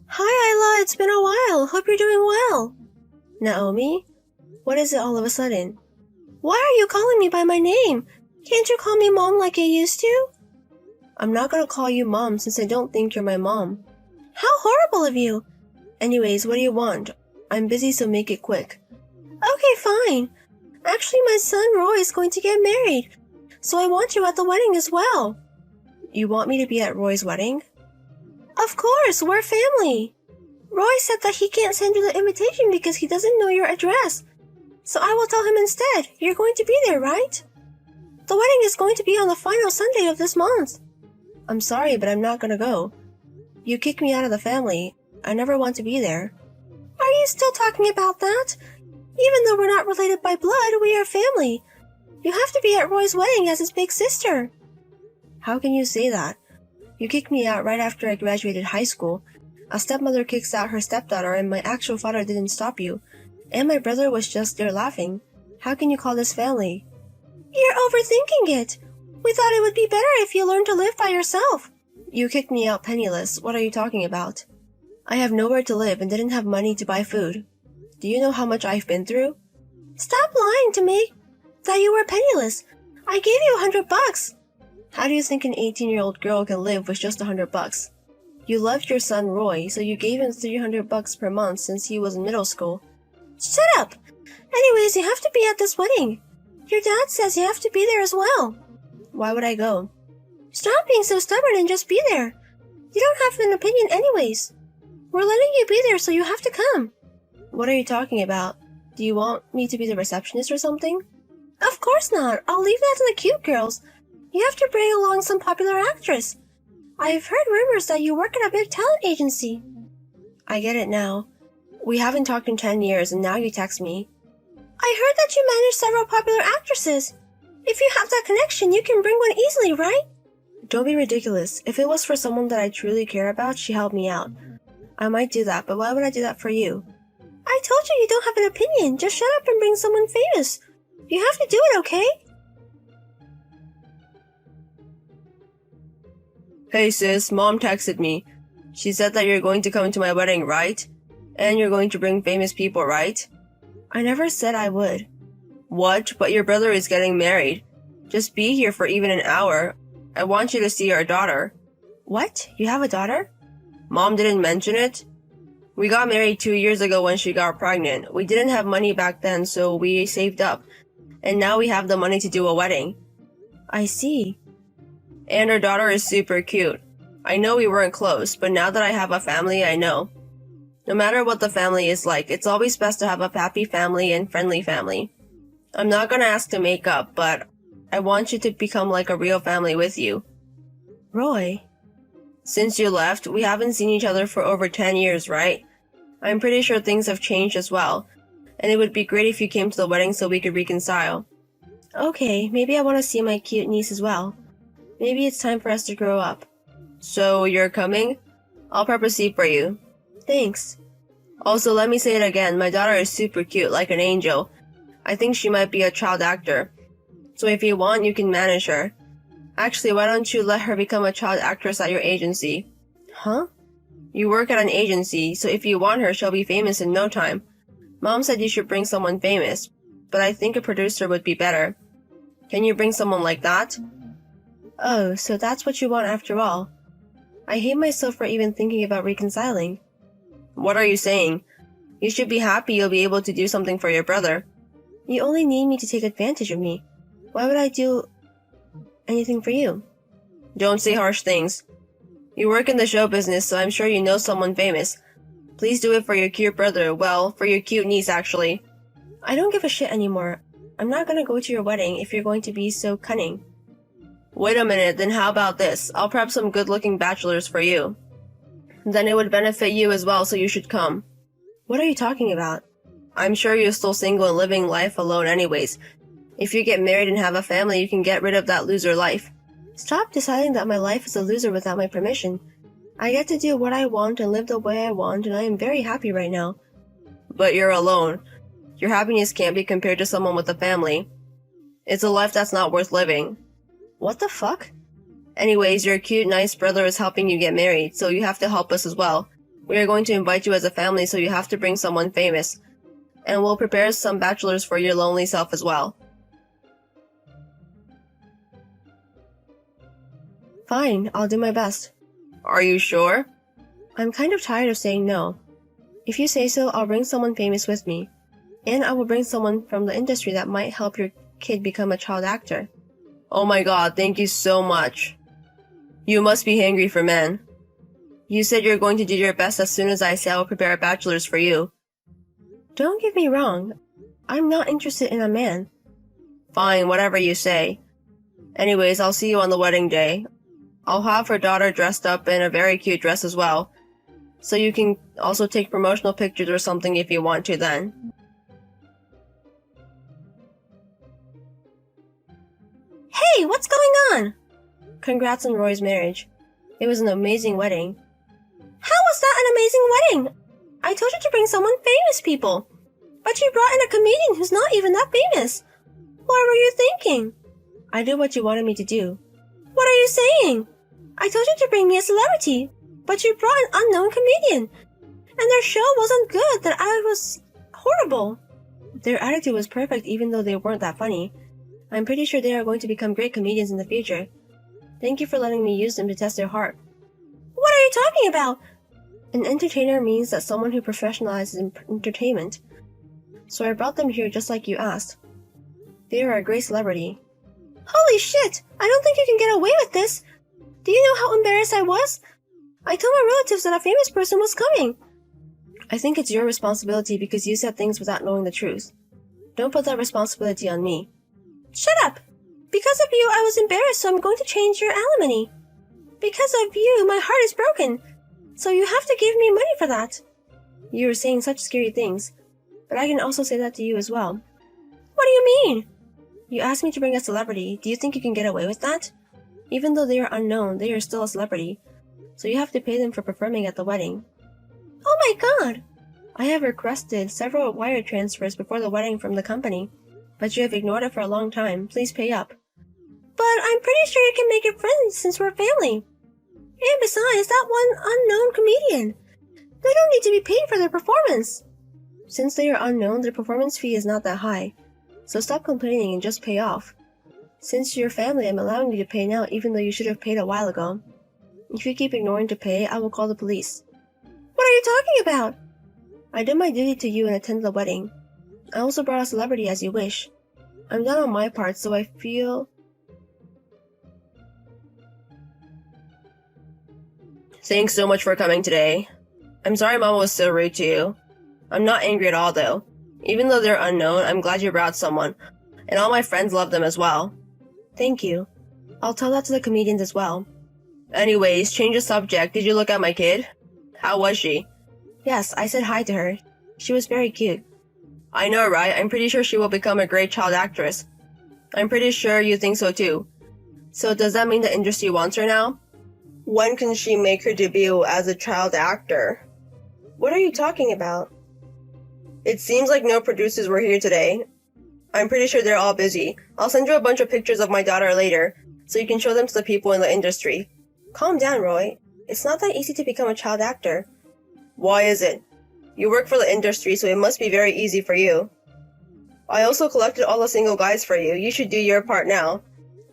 Hi, Isla, it's been a while. Hope you're doing well. Naomi? What is it all of a sudden? Why are you calling me by my name? Can't you call me Mom like you used to? I'm not gonna call you Mom since I don't think you're my mom. How horrible of you! Anyways, what do you want? I'm busy, so make it quick. Okay, fine. Actually, my son Roy is going to get married, so I want you at the wedding as well. You want me to be at Roy's wedding? Of course, we're family. Roy said that he can't send you the invitation because he doesn't know your address. So I will tell him instead. You're going to be there, right? The wedding is going to be on the final Sunday of this month. I'm sorry, but I'm not gonna go. You kicked me out of the family. I never want to be there. Are you still talking about that? Even though we're not related by blood, we are family. You have to be at Roy's wedding as his big sister. How can you say that? You kicked me out right after I graduated high school. A stepmother kicks out her stepdaughter and my actual father didn't stop you. And my brother was just there laughing. How can you call this family? You're overthinking it. We thought it would be better if you learned to live by yourself. You kicked me out penniless. What are you talking about? I have nowhere to live and didn't have money to buy food. Do you know how much I've been through? Stop lying to me. That you were penniless. I gave you $100. How do you think an 18-year-old girl can live with just $100? You loved your son Roy, so you gave him $300 per month since he was in middle school. Shut up! Anyways, you have to be at this wedding. Your dad says you have to be there as well. Why would I go? Stop being so stubborn and just be there. You don't have an opinion anyways. We're letting you be there, so you have to come. What are you talking about? Do you want me to be the receptionist or something? Of course not. I'll leave that to the cute girls. You have to bring along some popular actress. I've heard rumors that you work at a big talent agency. I get it now. We haven't talked in 10 years and now you text me. I heard that you manage several popular actresses. If you have that connection, you can bring one easily, right? Don't be ridiculous. If it was for someone that I truly care about, she helped me out. I might do that, but why would I do that for you? I told you you don't have an opinion. Just shut up and bring someone famous. You have to do it, okay? Hey sis, Mom texted me. She said that you're going to come to my wedding, right? And you're going to bring famous people, right? I never said I would. What? But your brother is getting married. Just be here for even an hour. I want you to see our daughter. What? You have a daughter? Mom didn't mention it? We got married 2 years ago when she got pregnant. We didn't have money back then, so we saved up. And now we have the money to do a wedding. I see. And our daughter is super cute. I know we weren't close, but now that I have a family, I know. No matter what the family is like, it's always best to have a happy family and friendly family. I'm not gonna ask to make up, but I want you to become like a real family with you. Roy? Since you left, we haven't seen each other for over 10 years, right? I'm pretty sure things have changed as well, and it would be great if you came to the wedding so we could reconcile. Okay, maybe I want to see my cute niece as well. Maybe it's time for us to grow up. So, you're coming? I'll prep a seat for you. Thanks. Also, let me say it again, my daughter is super cute, like an angel. I think she might be a child actor. So if you want, you can manage her. Actually, why don't you let her become a child actress at your agency? Huh? You work at an agency, so if you want her, she'll be famous in no time. Mom said you should bring someone famous, but I think a producer would be better. Can you bring someone like that? Oh, so that's what you want after all. I hate myself for even thinking about reconciling. What are you saying? You should be happy you'll be able to do something for your brother. You only need me to take advantage of me. Why would I do anything for you? Don't say harsh things. You work in the show business, so I'm sure you know someone famous. Please do it for your cute brother, well, for your cute niece actually. I don't give a shit anymore. I'm not gonna go to your wedding if you're going to be so cunning. Wait a minute, then how about this? I'll prep some good-looking bachelors for you. Then it would benefit you as well, so you should come. What are you talking about? I'm sure you're still single and living life alone anyways. If you get married and have a family, you can get rid of that loser life. Stop deciding that my life is a loser without my permission. I get to do what I want and live the way I want, and I am very happy right now. But you're alone. Your happiness can't be compared to someone with a family. It's a life that's not worth living. What the fuck? Anyways, your cute, nice brother is helping you get married, so you have to help us as well. We are going to invite you as a family, so you have to bring someone famous. And we'll prepare some bachelors for your lonely self as well. Fine, I'll do my best. Are you sure? I'm kind of tired of saying no. If you say so, I'll bring someone famous with me. And I will bring someone from the industry that might help your kid become a child actor. Oh my god, thank you so much. You must be hungry for men. You said you're going to do your best as soon as I say I will prepare a bachelor's for you. Don't get me wrong. I'm not interested in a man. Fine, whatever you say. Anyways, I'll see you on the wedding day. I'll have her daughter dressed up in a very cute dress as well. So you can also take promotional pictures or something if you want to then. Hey, what's going on? Congrats on Roy's marriage. It was an amazing wedding. How was that an amazing wedding? I told you to bring someone famous, people. But you brought in a comedian who's not even that famous. What were you thinking? I did what you wanted me to do. What are you saying? I told you to bring me a celebrity, but you brought an unknown comedian. And their show wasn't good, that I was horrible. Their attitude was perfect even though they weren't that funny. I'm pretty sure they are going to become great comedians in the future. Thank you for letting me use them to test their heart. What are you talking about? An entertainer means that someone who professionalizes in entertainment. So I brought them here just like you asked. They are a great celebrity. Holy shit! I don't think you can get away with this! Do you know how embarrassed I was? I told my relatives that a famous person was coming. I think it's your responsibility because you said things without knowing the truth. Don't put that responsibility on me. Shut up! Because of you, I was embarrassed, so I'm going to change your alimony. Because of you, my heart is broken. So you have to give me money for that. You were saying such scary things, but I can also say that to you as well. What do you mean? You asked me to bring a celebrity. Do you think you can get away with that? Even though they are unknown, they are still a celebrity. So you have to pay them for performing at the wedding. Oh my god! I have requested several wire transfers before the wedding from the company, but you have ignored it for a long time. Please pay up. But I'm pretty sure you can make it friends since we're family. And besides, that one unknown comedian. They don't need to be paid for their performance. Since they are unknown, their performance fee is not that high. So stop complaining and just pay off. Since you're family, I'm allowing you to pay now even though you should have paid a while ago. If you keep ignoring to pay, I will call the police. What are you talking about? I did my duty to you and attended the wedding. I also brought a celebrity as you wish. I'm done on my part, so I feel... Thanks so much for coming today. I'm sorry Mama was so rude to you. I'm not angry at all though. Even though they're unknown, I'm glad you brought someone. And all my friends love them as well. Thank you. I'll tell that to the comedians as well. Anyways, change the subject. Did you look at my kid? How was she? Yes, I said hi to her. She was very cute. I know, right? I'm pretty sure she will become a great child actress. I'm pretty sure you think so too. So does that mean the industry wants her now? When can she make her debut as a child actor? What are you talking about? It seems like no producers were here today. I'm pretty sure they're all busy. I'll send you a bunch of pictures of my daughter later, so you can show them to the people in the industry. Calm down, Roy. It's not that easy to become a child actor. Why is it? You work for the industry, so it must be very easy for you. I also collected all the single guys for you. You should do your part now.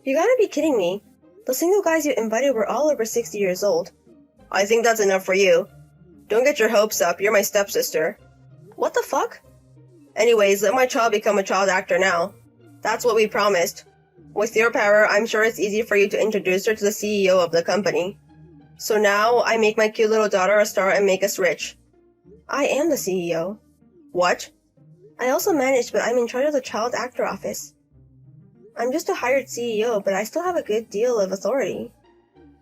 You gotta be kidding me. The single guys you invited were all over 60 years old. I think that's enough for you. Don't get your hopes up. You're my stepsister. What the fuck? Anyways, let my child become a child actor now. That's what we promised. With your power, I'm sure it's easy for you to introduce her to the CEO of the company. So now, I make my cute little daughter a star and make us rich. I am the CEO. What? I also manage, but I'm in charge of the child actor office. I'm just a hired CEO, but I still have a good deal of authority.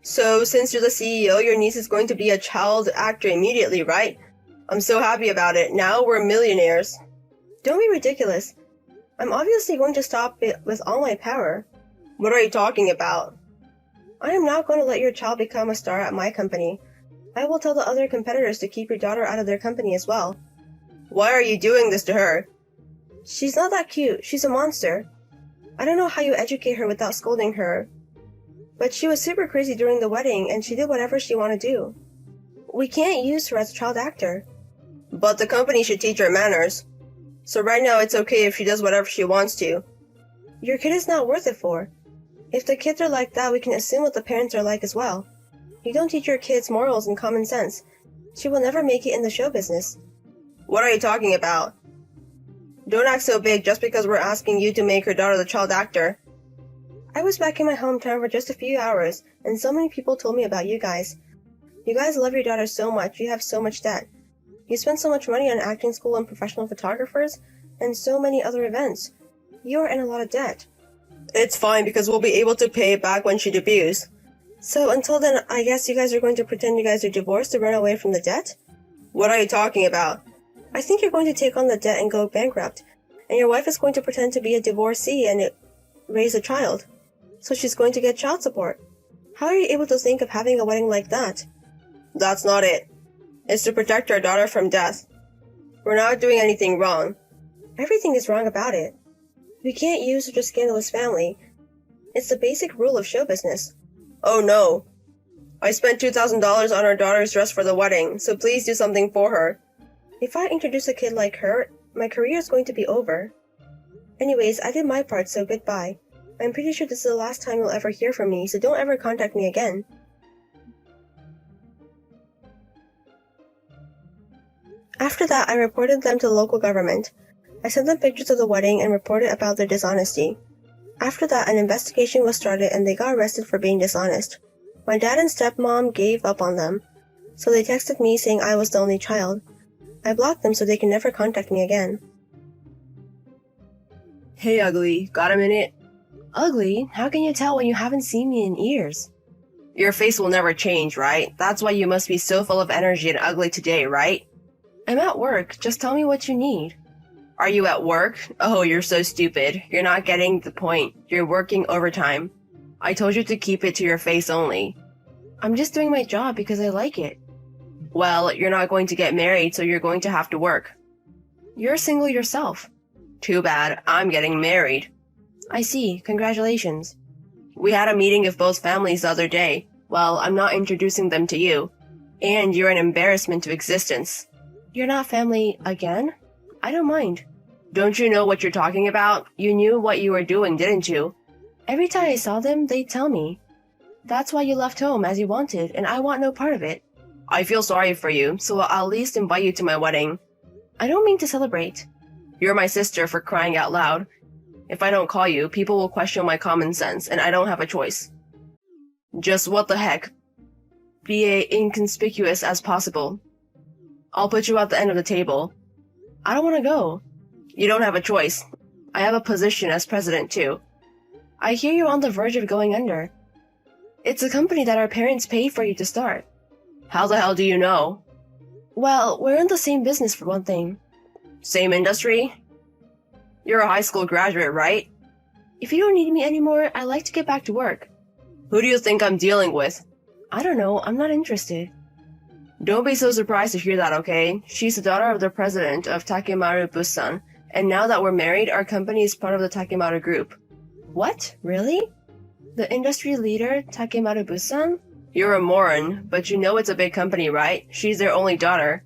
So, since you're the CEO, your niece is going to be a child actor immediately, right? I'm so happy about it. Now we're millionaires. Don't be ridiculous. I'm obviously going to stop it with all my power. What are you talking about? I am not going to let your child become a star at my company. I will tell the other competitors to keep your daughter out of their company as well. Why are you doing this to her? She's not that cute. She's a monster. I don't know how you educate her without scolding her. But she was super crazy during the wedding, and she did whatever she wanted to do. We can't use her as a child actor. But the company should teach her manners. So right now it's okay if she does whatever she wants to. Your kid is not worth it for. If the kids are like that, we can assume what the parents are like as well. You don't teach your kids morals and common sense. She will never make it in the show business. What are you talking about? Don't act so big just because we're asking you to make her daughter the child actor. I was back in my hometown for just a few hours, and so many people told me about you guys. You guys love your daughter so much, you have so much debt. You spend so much money on acting school and professional photographers, and so many other events. You are in a lot of debt. It's fine because we'll be able to pay it back when she debuts. So until then, I guess you guys are going to pretend you guys are divorced to run away from the debt? What are you talking about? I think you're going to take on the debt and go bankrupt, and your wife is going to pretend to be a divorcee and raise a child. So she's going to get child support. How are you able to think of having a wedding like that? That's not it. It's to protect our daughter from death. We're not doing anything wrong. Everything is wrong about it. We can't use such a scandalous family. It's the basic rule of show business. Oh no. I spent $2,000 on our daughter's dress for the wedding, so please do something for her. If I introduce a kid like her, my career is going to be over. Anyways, I did my part, so goodbye. I'm pretty sure this is the last time you'll ever hear from me, so don't ever contact me again. After that, I reported them to the local government. I sent them pictures of the wedding and reported about their dishonesty. After that, an investigation was started and they got arrested for being dishonest. My dad and stepmom gave up on them, so they texted me saying I was the only child. I blocked them so they can never contact me again. Hey, Ugly, got a minute? Ugly? How can you tell when you haven't seen me in years? Your face will never change, right? That's why you must be so full of energy and ugly today, right? I'm at work. Just tell me what you need. Are you at work? Oh, you're so stupid. You're not getting the point. You're working overtime. I told you to keep it to your face only. I'm just doing my job because I like it. Well, you're not going to get married, so you're going to have to work. You're single yourself. Too bad. I'm getting married. I see. Congratulations. We had a meeting of both families the other day. Well, I'm not introducing them to you. And you're an embarrassment to existence. You're not family again? I don't mind. Don't you know what you're talking about? You knew what you were doing, didn't you? Every time I saw them, they'd tell me. That's why you left home as you wanted, and I want no part of it. I feel sorry for you, so I'll at least invite you to my wedding. I don't mean to celebrate. You're my sister, for crying out loud. If I don't call you, people will question my common sense, and I don't have a choice. Just what the heck? Be as inconspicuous as possible. I'll put you at the end of the table. I don't want to go. You don't have a choice. I have a position as president, too. I hear you're on the verge of going under. It's a company that our parents paid for you to start. How the hell do you know? Well, we're in the same business for one thing. Same industry? You're a high school graduate, right? If you don't need me anymore, I'd like to get back to work. Who do you think I'm dealing with? I don't know. I'm not interested. Don't be so surprised to hear that, okay? She's the daughter of the president of Takemaru Busan, and now that we're married, our company is part of the Takemaru group. What? Really? The industry leader, Takemaru Busan? You're a moron, but you know it's a big company, right? She's their only daughter.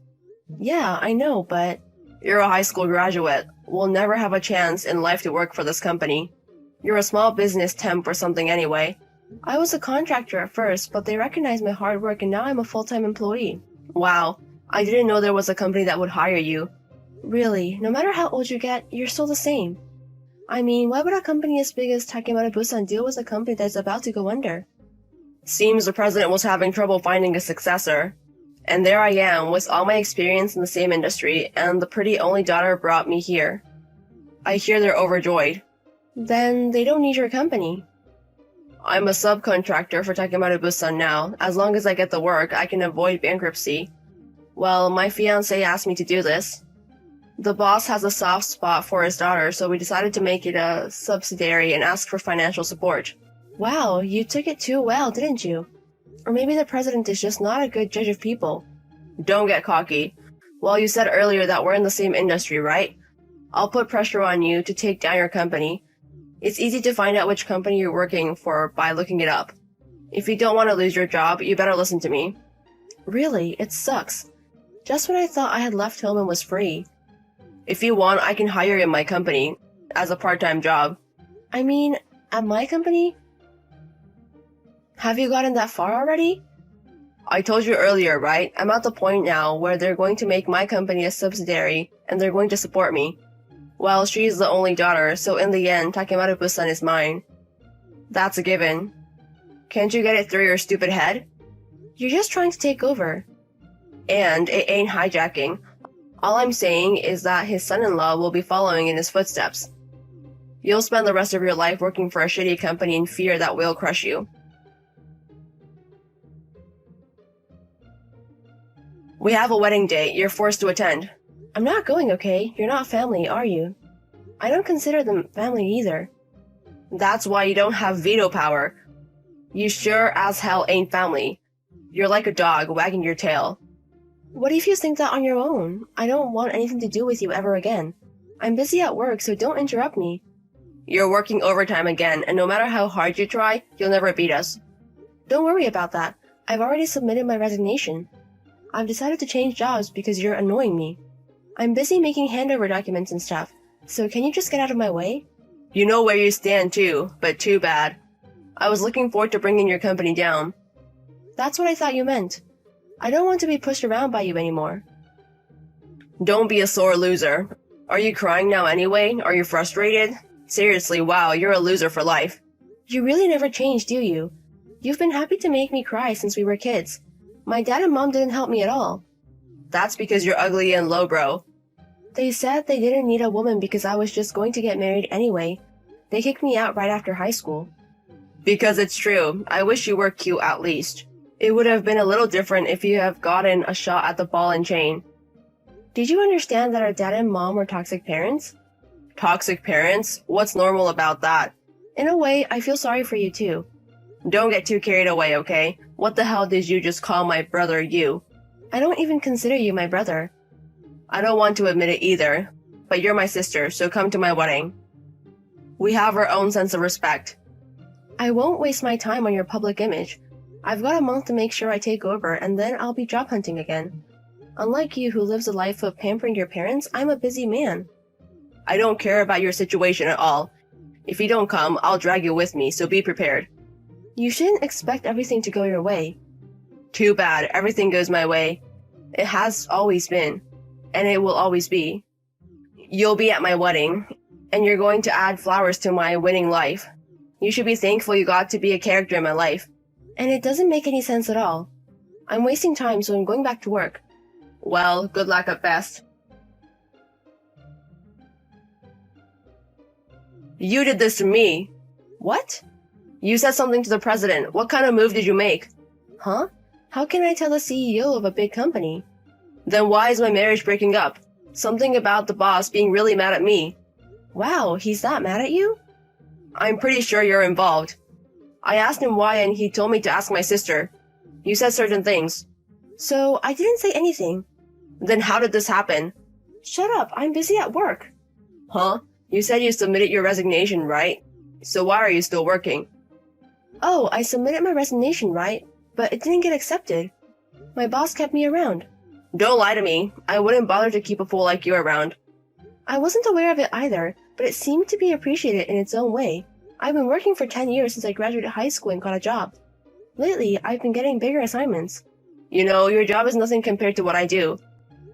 Yeah, I know, but... You're a high school graduate. We'll never have a chance in life to work for this company. You're a small business temp or something anyway. I was a contractor at first, but they recognized my hard work and now I'm a full-time employee. Wow, I didn't know there was a company that would hire you. Really, no matter how old you get, you're still the same. I mean, why would a company as big as Takemaru Busan deal with a company that's about to go under? Seems the president was having trouble finding a successor. And there I am, with all my experience in the same industry, and the pretty only daughter brought me here. I hear they're overjoyed. Then they don't need your company. I'm a subcontractor for Takemaru Busan now. As long as I get the work, I can avoid bankruptcy. Well, my fiancé asked me to do this. The boss has a soft spot for his daughter, so we decided to make it a subsidiary and ask for financial support. Wow, you took it too well, didn't you? Or maybe the president is just not a good judge of people. Don't get cocky. Well, you said earlier that we're in the same industry, right? I'll put pressure on you to take down your company. It's easy to find out which company you're working for by looking it up. If you don't want to lose your job, you better listen to me. Really, it sucks. Just when I thought I had left home and was free. If you want, I can hire you in my company as a part-time job. I mean, at my company? Have you gotten that far already? I told you earlier, right? I'm at the point now where they're going to make my company a subsidiary and they're going to support me. Well, she's the only daughter, so in the end, Takemaru-san is mine. That's a given. Can't you get it through your stupid head? You're just trying to take over. And it ain't hijacking. All I'm saying is that his son-in-law will be following in his footsteps. You'll spend the rest of your life working for a shitty company in fear that will crush you. We have a wedding date. You're forced to attend. I'm not going, okay? You're not family, are you? I don't consider them family either. That's why you don't have veto power. You sure as hell ain't family. You're like a dog wagging your tail. What if you think that on your own? I don't want anything to do with you ever again. I'm busy at work, so don't interrupt me. You're working overtime again, and no matter how hard you try, you'll never beat us. Don't worry about that. I've already submitted my resignation. I've decided to change jobs because you're annoying me. I'm busy making handover documents and stuff, so can you just get out of my way? You know where you stand too, but too bad. I was looking forward to bringing your company down. That's what I thought you meant. I don't want to be pushed around by you anymore. Don't be a sore loser. Are you crying now anyway? Are you frustrated? Seriously, wow, you're a loser for life. You really never change, do you? You've been happy to make me cry since we were kids. My dad and mom didn't help me at all. That's because you're ugly and low, bro. They said they didn't need a woman because I was just going to get married anyway. They kicked me out right after high school. Because it's true. I wish you were cute at least. It would have been a little different if you have gotten a shot at the ball and chain. Did you understand that our dad and mom were toxic parents? Toxic parents? What's normal about that? In a way, I feel sorry for you too. Don't get too carried away, okay? What the hell did you just call my brother you? I don't even consider you my brother. I don't want to admit it either, but you're my sister, so come to my wedding. We have our own sense of respect. I won't waste my time on your public image. I've got a month to make sure I take over, and then I'll be job hunting again. Unlike you who lives a life of pampering your parents, I'm a busy man. I don't care about your situation at all. If you don't come, I'll drag you with me, so be prepared. You shouldn't expect everything to go your way. Too bad, everything goes my way. It has always been, and it will always be. You'll be at my wedding, and you're going to add flowers to my winning life. You should be thankful you got to be a character in my life. And it doesn't make any sense at all. I'm wasting time, so I'm going back to work. Well, good luck at best. You did this to me. What? You said something to the president. What kind of move did you make? Huh? How can I tell the CEO of a big company? Then why is my marriage breaking up? Something about the boss being really mad at me. Wow, he's that mad at you? I'm pretty sure you're involved. I asked him why and he told me to ask my sister. You said certain things. So, I didn't say anything. Then how did this happen? Shut up, I'm busy at work. Huh? You said you submitted your resignation, right? So why are you still working? Oh, I submitted my resignation, right? But it didn't get accepted. My boss kept me around. Don't lie to me. I wouldn't bother to keep a fool like you around. I wasn't aware of it either, but it seemed to be appreciated in its own way. I've been working for 10 years since I graduated high school and got a job. Lately, I've been getting bigger assignments. You know, your job is nothing compared to what I do.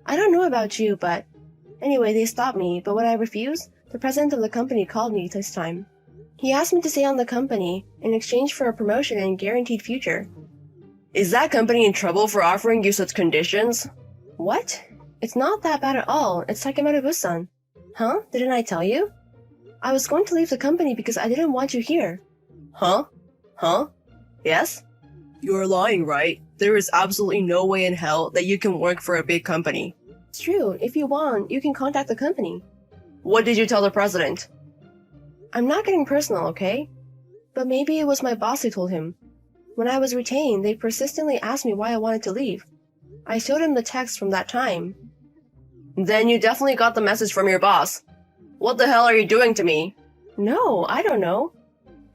I don't know about you, but... Anyway, they stopped me, but when I refused, the president of the company called me this time. He asked me to stay on the company in exchange for a promotion and guaranteed future. Is that company in trouble for offering you such conditions? What? It's not that bad at all. It's Takemaru-san. Huh? Didn't I tell you? I was going to leave the company because I didn't want you here. Huh? Huh? Yes? You're lying, right? There is absolutely no way in hell that you can work for a big company. It's true. If you want, you can contact the company. What did you tell the president? I'm not getting personal, okay? But maybe it was my boss who told him. When I was retained, they persistently asked me why I wanted to leave. I showed him the text from that time. Then you definitely got the message from your boss. What the hell are you doing to me? No, I don't know.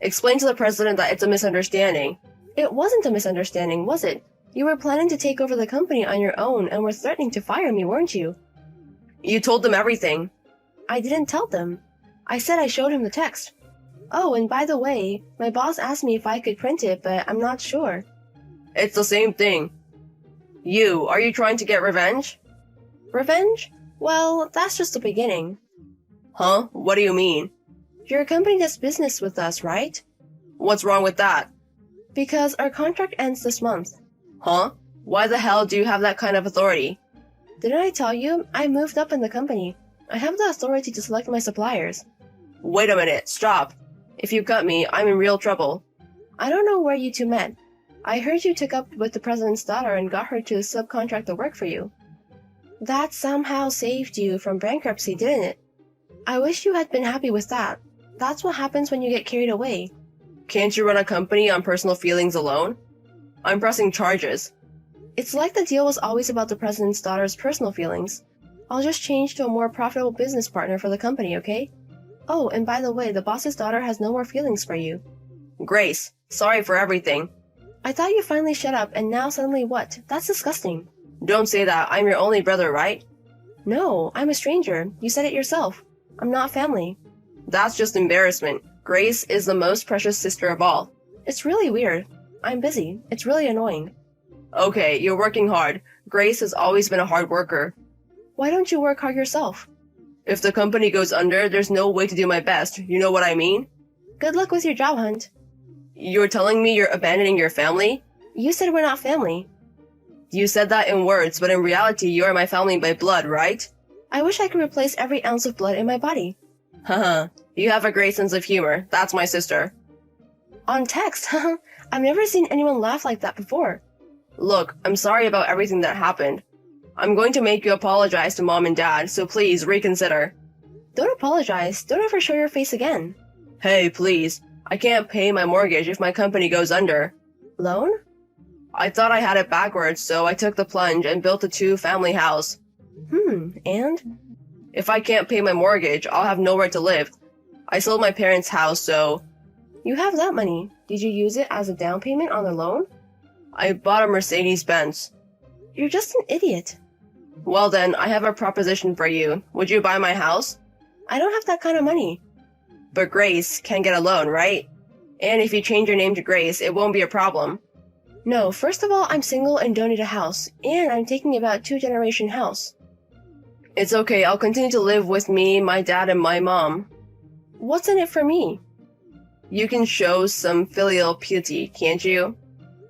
Explain to the president that it's a misunderstanding. It wasn't a misunderstanding, was it? You were planning to take over the company on your own and were threatening to fire me, weren't you? You told them everything. I didn't tell them. I said I showed him the text. Oh, and by the way, my boss asked me if I could print it, but I'm not sure. It's the same thing. Are you trying to get revenge? Revenge? Well, that's just the beginning. Huh? What do you mean? Your company does business with us, right? What's wrong with that? Because our contract ends this month. Huh? Why the hell do you have that kind of authority? Didn't I tell you? I moved up in the company. I have the authority to select my suppliers. Wait a minute, stop. If you cut me, I'm in real trouble. I don't know where you two met. I heard you took up with the president's daughter and got her to subcontract the work for you. That somehow saved you from bankruptcy, didn't it? I wish you had been happy with that. That's what happens when you get carried away. Can't you run a company on personal feelings alone? I'm pressing charges. It's like the deal was always about the president's daughter's personal feelings. I'll just change to a more profitable business partner for the company, okay? Oh, and by the way, the boss's daughter has no more feelings for you. Grace, sorry for everything. I thought you finally shut up, and now suddenly what? That's disgusting. Don't say that. I'm your only brother, right? No, I'm a stranger. You said it yourself. I'm not family. That's just embarrassment. Grace is the most precious sister of all. It's really weird. I'm busy. It's really annoying. Okay, you're working hard. Grace has always been a hard worker. Why don't you work hard yourself? If the company goes under, there's no way to do my best. You know what I mean? Good luck with your job hunt. You're telling me you're abandoning your family? You said we're not family. You said that in words, but in reality, you are my family by blood, right? I wish I could replace every ounce of blood in my body. Haha, you have a great sense of humor. That's my sister. On text, haha. I've never seen anyone laugh like that before. Look, I'm sorry about everything that happened. I'm going to make you apologize to Mom and Dad, so please reconsider. Don't apologize. Don't ever show your face again. Hey, please. I can't pay my mortgage if my company goes under. Loan? I thought I had it backwards, so I took the plunge and built a 2-family house. And? If I can't pay my mortgage, I'll have nowhere to live. I sold my parents' house, so... You have that money. Did you use it as a down payment on the loan? I bought a Mercedes-Benz. You're just an idiot. Well then, I have a proposition for you. Would you buy my house? I don't have that kind of money. But Grace can get a loan, right? And if you change your name to Grace, it won't be a problem. No, first of all, I'm single and don't need a house. And I'm taking about 2-generation house. It's okay, I'll continue to live with me, my dad, and my mom. What's in it for me? You can show some filial piety, can't you?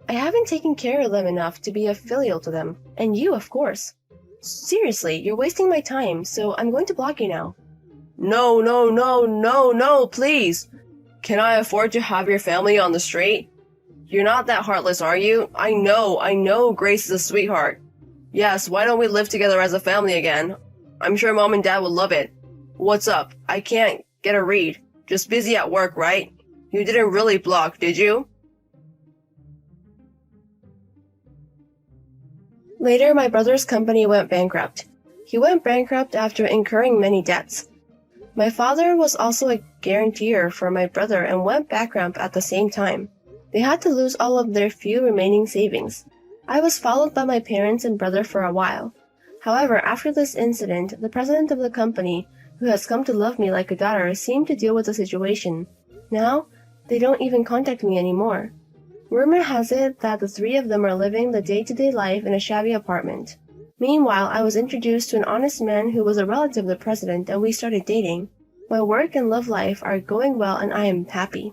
I haven't taken care of them enough to be a filial to them. And you, of course. Seriously, you're wasting my time, so I'm going to block you now. No, please! Can I afford to have your family on the straight? You're not that heartless, are you? I know Grace is a sweetheart. Yes, why don't we live together as a family again? I'm sure Mom and Dad would love it. What's up? I can't get a read. Just busy at work, right? You didn't really block, did you? Later, my brother's company went bankrupt. He went bankrupt after incurring many debts. My father was also a guarantor for my brother and went bankrupt at the same time. They had to lose all of their few remaining savings. I was followed by my parents and brother for a while. However, after this incident, the president of the company, who has come to love me like a daughter, seemed to deal with the situation. Now, they don't even contact me anymore. Rumor has it that the 3 of them are living the day-to-day life in a shabby apartment. Meanwhile, I was introduced to an honest man who was a relative of the president and we started dating. My work and love life are going well and I am happy.